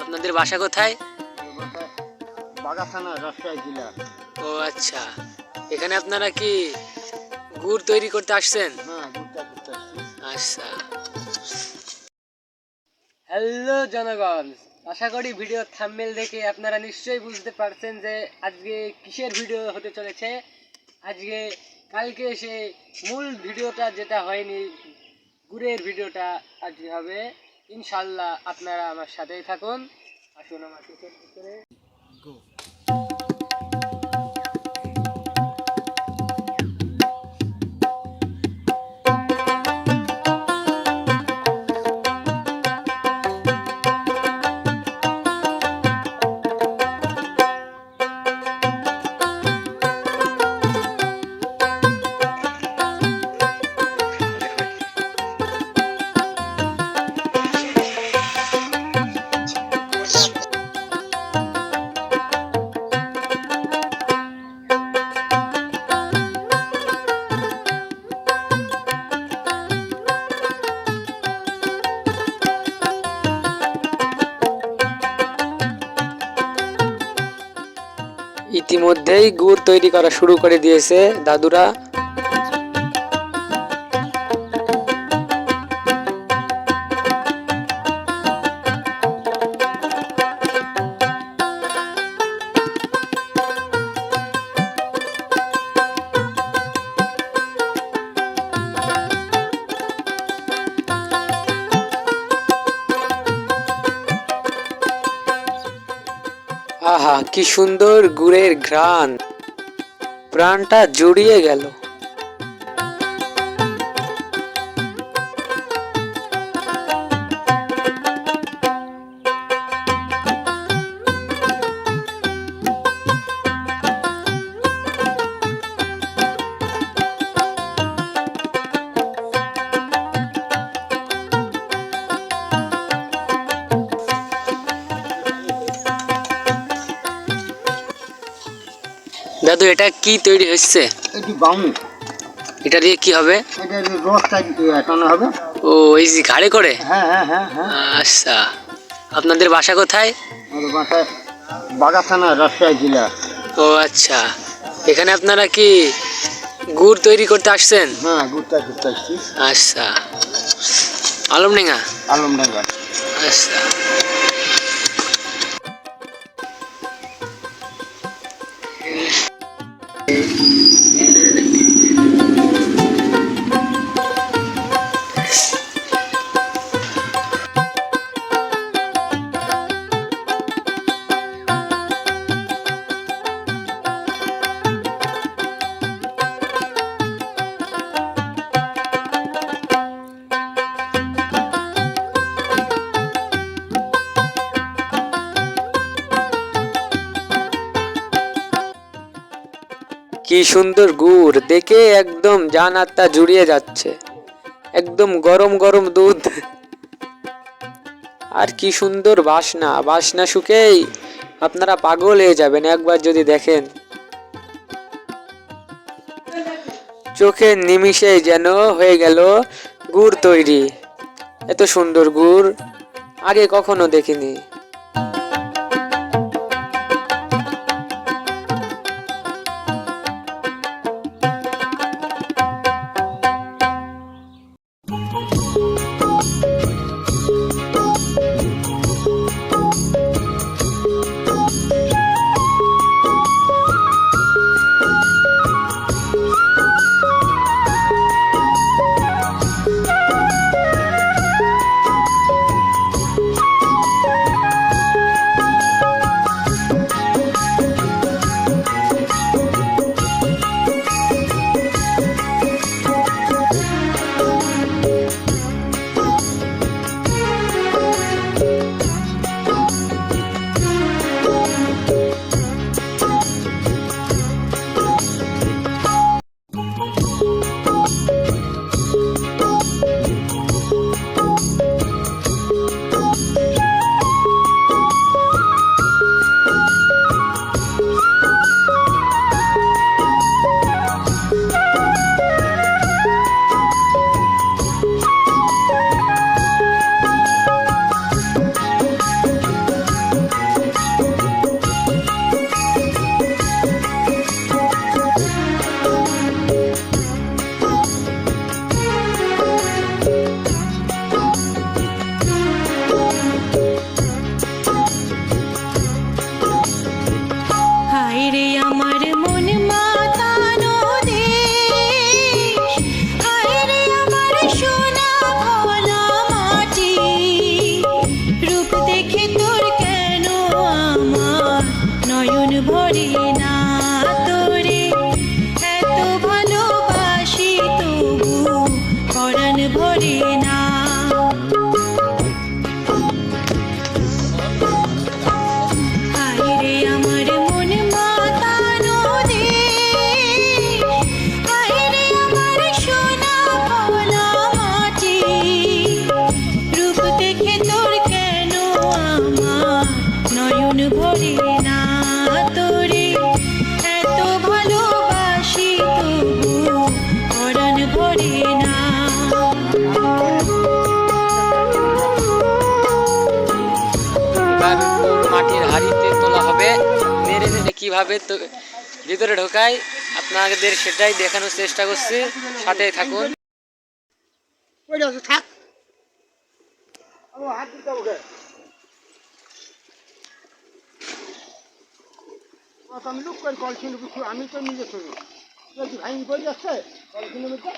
আপনাদের বাসা কোথায়? বাগাথানা, রাজশাহী জেলা। ও আচ্ছা, এখানে আপনারা কি গুড় তৈরি করতে আসছেন? হ্যাঁ, গুড়টা করতে আসছি। আচ্ছা। হ্যালো জনগণ, আশা করি ভিডিও থাম্বনেল দেখে আপনারা নিশ্চয়ই বুঝতে পারছেন যে আজকে কিসের ভিডিও হতে চলেছে। আজকে কালকে সে মূল ভিডিওটা যেটা হয়নি, গুড়ের ভিডিওটা আজকে হবে। ইনশাল্লাহ আপনারা আমার সাথেই থাকুন। আসুন আমার কিচেন ভিতরে। ইতিমধ্যেই গুড় তৈরি করা শুরু করে দিয়েছে দাদুরা। আহা, কি সুন্দর গুড়ের ঘ্রাণ, প্রাণটা জুড়িয়ে গেল। দাদু, এটা কি তৈরি হচ্ছে? এটি বাউনি। এটা দিয়ে কি হবে? এটা রসটা টানা হবে। ও, এই যে ঘাড়ে করে? হ্যাঁ হ্যাঁ হ্যাঁ হ্যাঁ। আচ্ছা, আপনাদের বাসা কোথায়? আমাদের বাসায় বাগাথানা, রাজশাহী জেলা। ও আচ্ছা, এখানে আপনারা কি গুড় তৈরি করতে আসছেন? হ্যাঁ, গুড়টা করতে আসছি। আচ্ছা, আলমডাঙ্গা? আলমডাঙ্গা। আচ্ছা। কি সুন্দর গুড়, দেখে একদম জান আত্মা জুড়িয়ে যাচ্ছে। একদম গরম গরম দুধ, আর কি সুন্দর বাসনা। বাসনা শুকেই আপনারা পাগল হয়ে যাবেন একবার যদি দেখেন। চোখের নিমিষেই যেন হয়ে গেল গুড় তৈরি। এত সুন্দর গুড় আগে কখনো দেখিনি। মাটির হাঁড়িতে তোলা হবে, নেড়ে নেড়ে কীভাবে তো ভিতরে ঢোকায় আপনাদের সেটাই দেখানোর চেষ্টা করছি, সাথেই থাকুন। আমি লোক করে কল ছিল আমি তো নিজে শুনি ভাই করে যাচ্ছে কল কিলোমিটার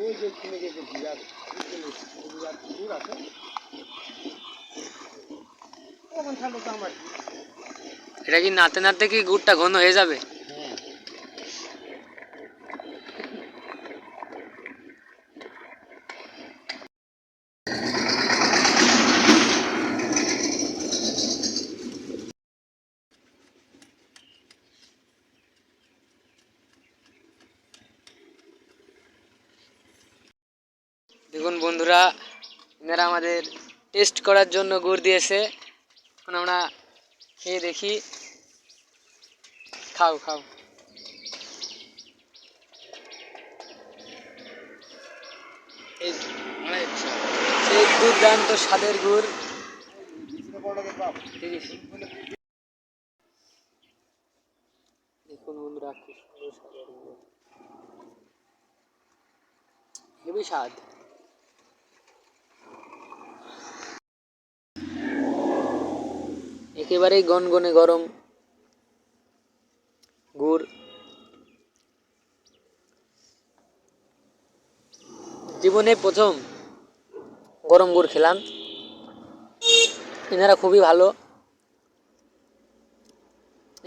ওই যে কিনে গেছে বিরাট দূর আছে ওখান থাকলে তো আমার এটা কি নাড়তে নাড়তে কি গুড়টা ঘন হয়ে যাবে? দেখুন বন্ধুরা, এনারা আমাদের টেস্ট করার জন্য গুড় দিয়েছে। এখন আমরা খেয়ে দেখি। খাও খাও। সেই দুর্দান্ত স্বাদের গুড়। দেখুন বন্ধুরা, কি সুন্দর স্বাদের গুড়, হেবি স্বাদ। একেবারেই গনগনে গরম গুড়। জীবনে প্রথম গরম গুড় খেলাম। এনারা খুবই ভালো।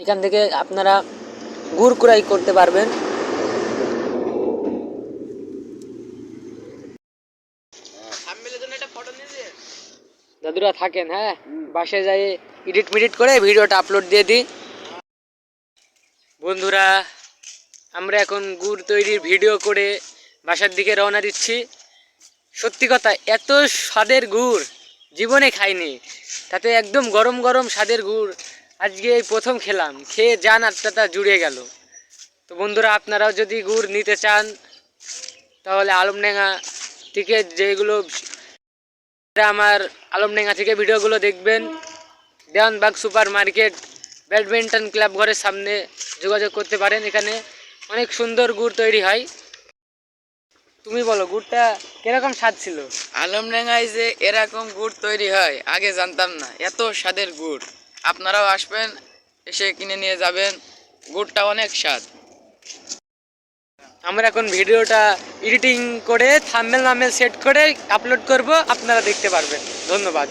এখান থেকে আপনারা গুড় ক্রয় করতে পারবেন। দাদুরা থাকেন, হ্যাঁ, বাসায় যাই এডিট মিডিট করে ভিডিওটা আপলোড দিয়ে দিই। বন্ধুরা, আমরা এখন গুড় তৈরির ভিডিও করে বাসার দিকে রওনা দিচ্ছি। সত্যি কথা, এত স্বাদের গুড় জীবনে খাইনি, তাতে একদম গরম গরম স্বাদের গুড় আজকে এই প্রথম খেলাম। খেয়ে যান আত্মাটা জুড়ে গেল। তো বন্ধুরা, আপনারাও যদি গুড় নিতে চান তাহলে আলমডাঙ্গা থেকে যেগুলো আমার আলমডাঙ্গা থেকে ভিডিওগুলো দেখবেন, Dewanbagh super market badminton club ঘরের সামনে যোগাযোগ করতে পারেন। এখানে অনেক সুন্দর গুড় তৈরি হয়। তুমি বলো, গুড়টা কিরকম স্বাদ ছিল? আলমডাঙ্গায় যে এরকম গুড় তৈরি হয় আগে জানতাম না, এত স্বাদের গুড়। আপনারাও আসবেন, এসে কিনে নিয়ে যাবেন, গুড়টা অনেক স্বাদ। আমরা এখন ভিডিওটা এডিটিং করে থাম্বনেল সেট করে আপলোড করব, আপনারা দেখতে পারবেন। ধন্যবাদ।